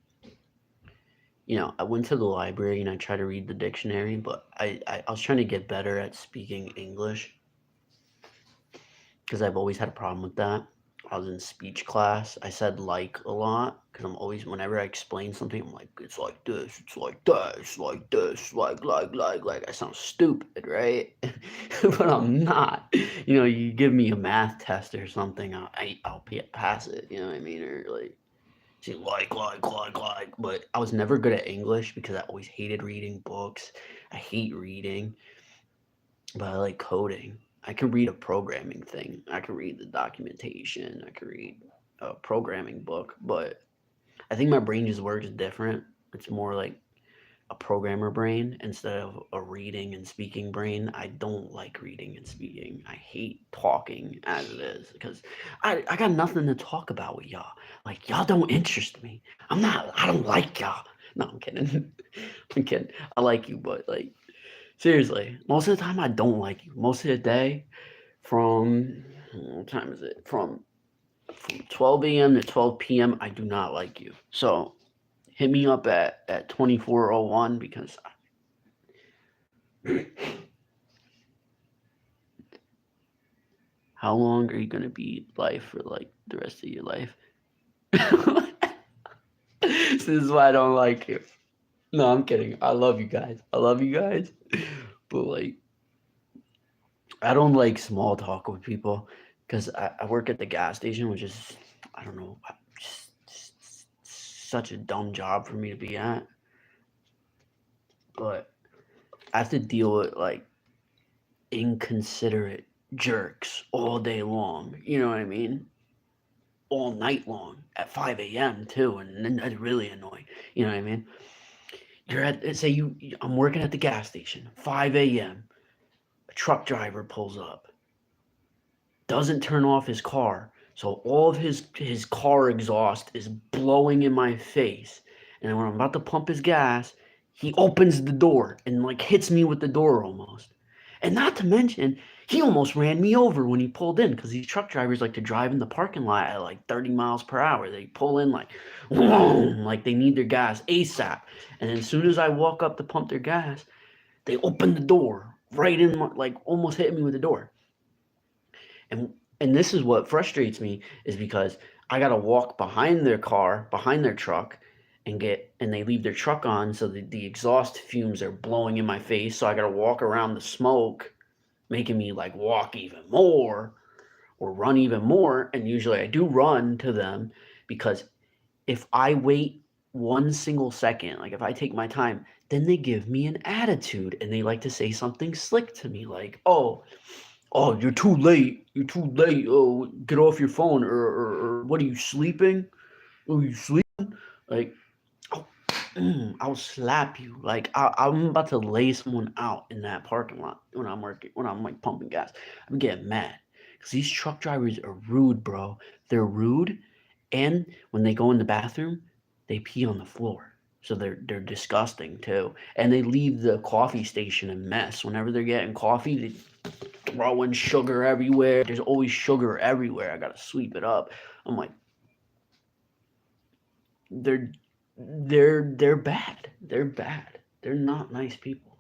You know, I went to the library and I tried to read the dictionary, but I was trying to get better at speaking English because I've always had a problem with that. I was in speech class. I said like a lot because I'm always, whenever I explain something, I'm like, it's like this, it's like that, it's like this, like. I sound stupid, right? But I'm not. You know, you give me a math test or something, I'll pass it, you know what I mean? Or like, see, like. But I was never good at English because I always hated reading books. I hate reading, but I like coding. I can read a programming thing. I can read the documentation. I can read a programming book, but I think my brain just works different. It's more like a programmer brain instead of a reading and speaking brain. I don't like reading and speaking. I hate talking as it is because I got nothing to talk about with y'all. Like, y'all don't interest me. I don't like y'all. No, I'm kidding. I'm kidding. I like you, but like, seriously, most of the time I don't like you. Most of the day, from what time is it? From 12 a.m. to 12 p.m. I do not like you. So hit me up at 2401 because how long are you gonna be live for like the rest of your life? This is why I don't like you. No, I'm kidding. I love you guys. But like, I don't like small talk with people because I work at the gas station, which is, I don't know, just such a dumb job for me to be at. But I have to deal with like inconsiderate jerks all day long. You know what I mean? All night long at 5 a.m. too, and then that's really annoying. You know what I mean? You're at, say I'm working at the gas station, 5 a.m. A truck driver pulls up, doesn't turn off his car, so all of his car exhaust is blowing in my face. And when I'm about to pump his gas, he opens the door and like hits me with the door almost. And not to mention, he almost ran me over when he pulled in because these truck drivers like to drive in the parking lot at like 30 miles per hour. They pull in like, whoom, like they need their gas ASAP. And as soon as I walk up to pump their gas, they open the door right in, like almost hitting me with the door. And this is what frustrates me is because I gotta walk behind their car, behind their truck, and they leave their truck on, so the exhaust fumes are blowing in my face. So I gotta walk around the smoke, making me like walk even more or run even more. And usually I do run to them because if I wait one single second, like if I take my time, then they give me an attitude and they like to say something slick to me, like, "Oh, Oh, you're too late. You're too late. Oh, get off your phone. Or what are you sleeping? Are you sleeping? Like, I'll, I'll slap you. Like, I'm about to lay someone out in that parking lot when I'm working, when I'm like pumping gas. I'm getting mad because these truck drivers are rude, bro. They're rude, and when they go in the bathroom, they pee on the floor. So they're disgusting too, and they leave the coffee station a mess. Whenever they're getting coffee, they throwing sugar everywhere. There's always sugar everywhere. I gotta sweep it up. I'm like, they're they're bad. They're bad. They're not nice people.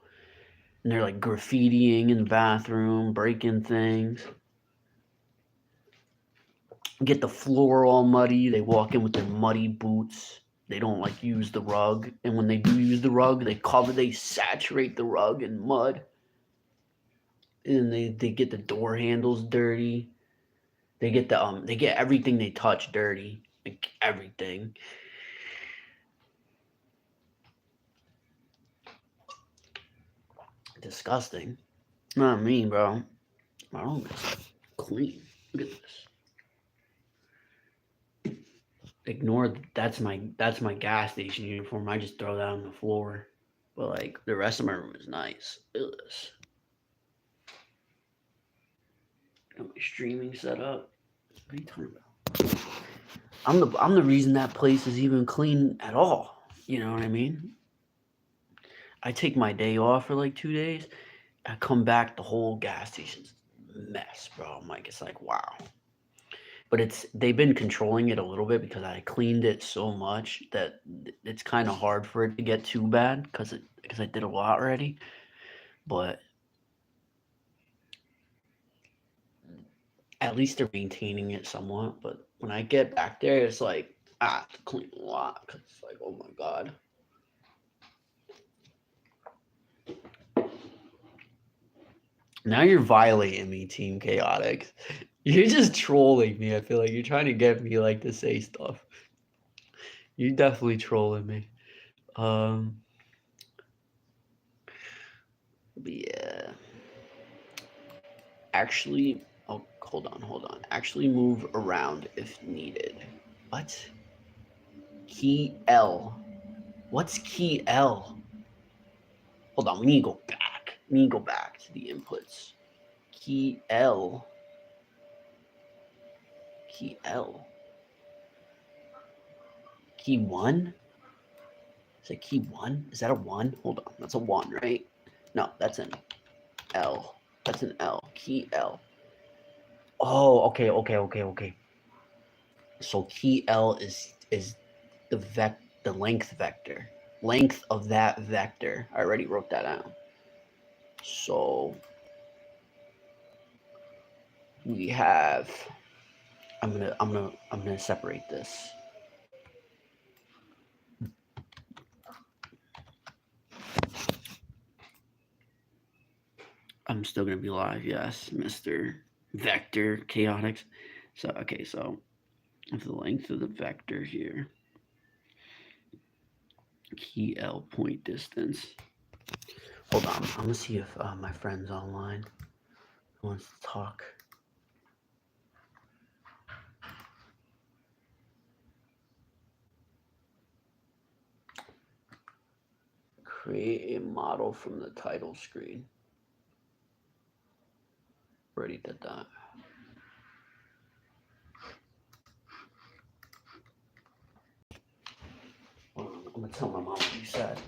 And they're like graffitiing in the bathroom, breaking things. Get the floor all muddy. They walk in with their muddy boots. They don't like use the rug. And when they do use the rug, they saturate the rug in mud. And they get the door handles dirty. They get everything they touch dirty. Like everything. Disgusting. Not me, bro. My room is clean. Look at this. Ignore that's my gas station uniform. I just throw that on the floor. But like the rest of my room is nice. Look at this. Got my streaming set up. What are you talking about? I'm the reason that place is even clean at all. You know what I mean? I take my day off for like 2 days. I come back, the whole gas station's a mess, bro. I'm like, it's like wow. But they've been controlling it a little bit because I cleaned it so much that it's kind of hard for it to get too bad because I did a lot already. But at least they're maintaining it somewhat. But when I get back there, it's like I have to clean a lot because it's like oh my god. Now you're violating me, Team Chaotic. You're just trolling me. I feel like you're trying to get me like to say stuff. You're definitely trolling me. Um, yeah. Actually, oh, hold on. Actually move around if needed. What? Key L. What's key L? Hold on, we need to go back. We need to go back to the inputs. Key L. Key L. Key 1? Is it key 1? Is that a 1? Hold on, that's a 1, right? No, that's an L. That's an L. Key L. Oh, okay. So key L is the length vector. Length of that vector. I already wrote that down. So we have I'm gonna separate this. I'm still gonna be live, yes, Mr. Vector Chaotix. So okay, so the length of the vector here. Key L point distance. Hold on, I'm gonna see if my friend's online. Who wants to talk? Create a model from the title screen. Already did that. I'm gonna tell my mom what you said.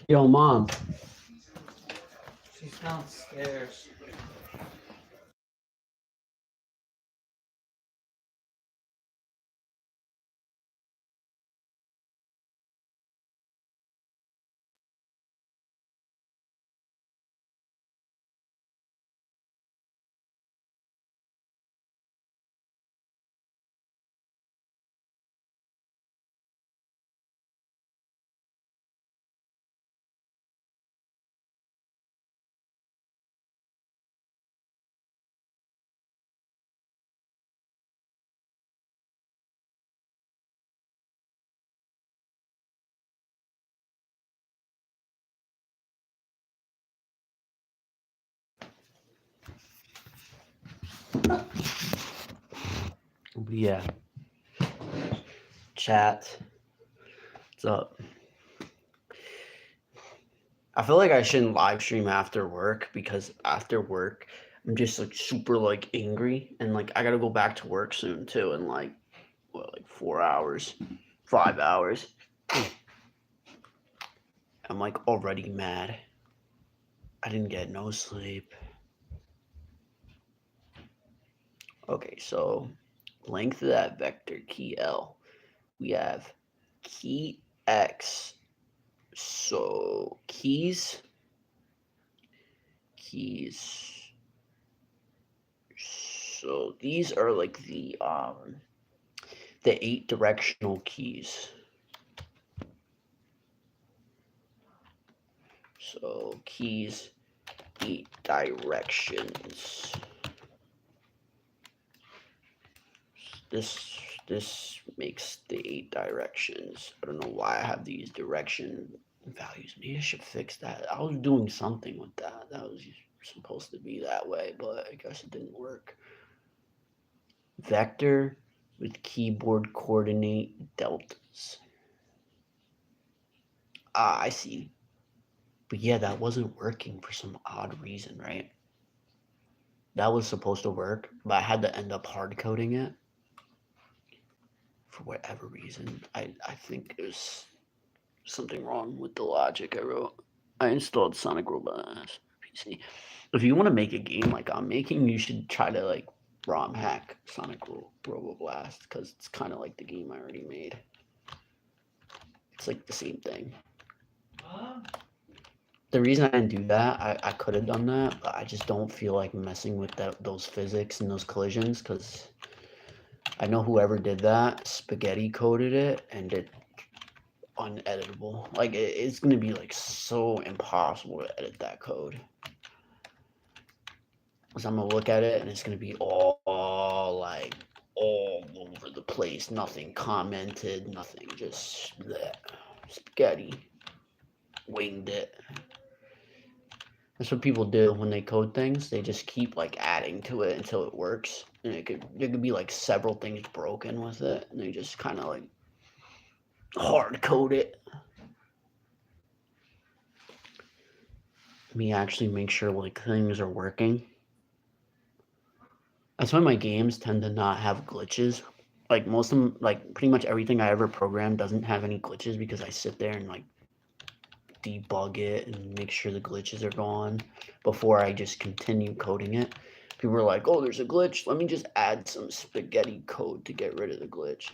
Yo, mom. She's downstairs. But yeah. Chat. What's up? I feel like I shouldn't live stream after work because after work I'm just like super like angry and like I gotta go back to work soon too in like what, like 4 hours, 5 hours. I'm like already mad. I didn't get no sleep. Okay, so length of that vector key L. We have key X. So keys. So these are like the 8 directional keys. So keys 8 directions. This makes the 8 directions. I don't know why I have these direction values. Maybe I should fix that. I was doing something with that. That was supposed to be that way, but I guess it didn't work. Vector with keyboard coordinate deltas. Ah, I see. But yeah, that wasn't working for some odd reason, right? That was supposed to work, but I had to end up hard coding it. For whatever reason. I think there's something wrong with the logic I wrote. I installed Sonic Robot PC. If you want to make a game like I'm making, you should try to like ROM hack Sonic Roboblast because it's kind of like the game I already made. It's like the same thing. The reason I didn't do that, I could have done that, but I just don't feel like messing with those physics and those collisions because I know whoever did that spaghetti coded it and it uneditable. Like it's gonna be like so impossible to edit that code. Cause I'm gonna look at it and it's gonna be all like all over the place. Nothing commented, nothing, just that spaghetti. Winged it. That's what people do when they code things. They just keep like adding to it until it works. And there could be like several things broken with it, and they just kind of like hard code it. Me actually make sure like things are working. That's why my games tend to not have glitches. Like most of them, like pretty much everything I ever program doesn't have any glitches because I sit there and like debug it and make sure the glitches are gone before I just continue coding it. People are like, oh, there's a glitch. Let me just add some spaghetti code to get rid of the glitch.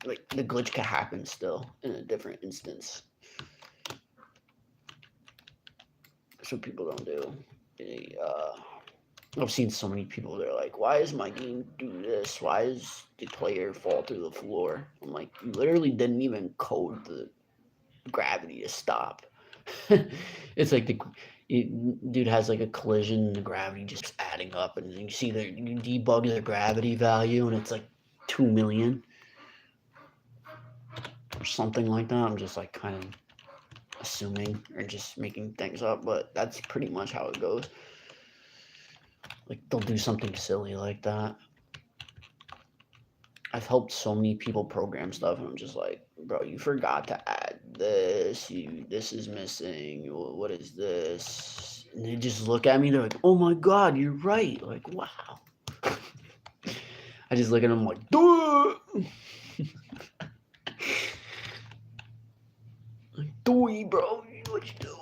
Like the glitch could happen still in a different instance. That's what people don't do. I've seen so many people, they're like, why does my game do this? Why does the player fall through the floor? I'm like, you literally didn't even code the gravity to stop. It's like dude has like a collision and the gravity just adding up, and you see you debug the gravity value and it's like 2 million or something like that. I'm just like kind of assuming or just making things up, but that's pretty much how it goes. Like they'll do something silly like that. I've helped so many people program stuff, and I'm just like, bro, you forgot to add this. This is missing. What is this? And they just look at me. They're like, oh my god, you're right. Like, wow. I just look at them like, duh. Like, doy, bro. What you do?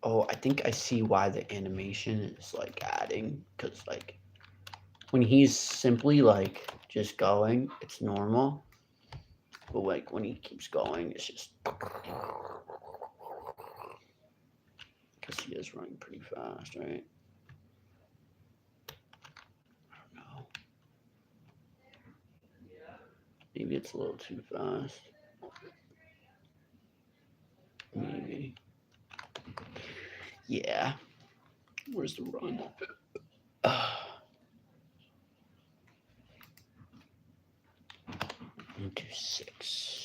Oh, I think I see why the animation is like adding, because like when he's simply like just going, it's normal. But like when he keeps going, it's just because he is running pretty fast, right? I don't know. Maybe it's a little too fast. Maybe. Yeah. Where's the run? Into 6.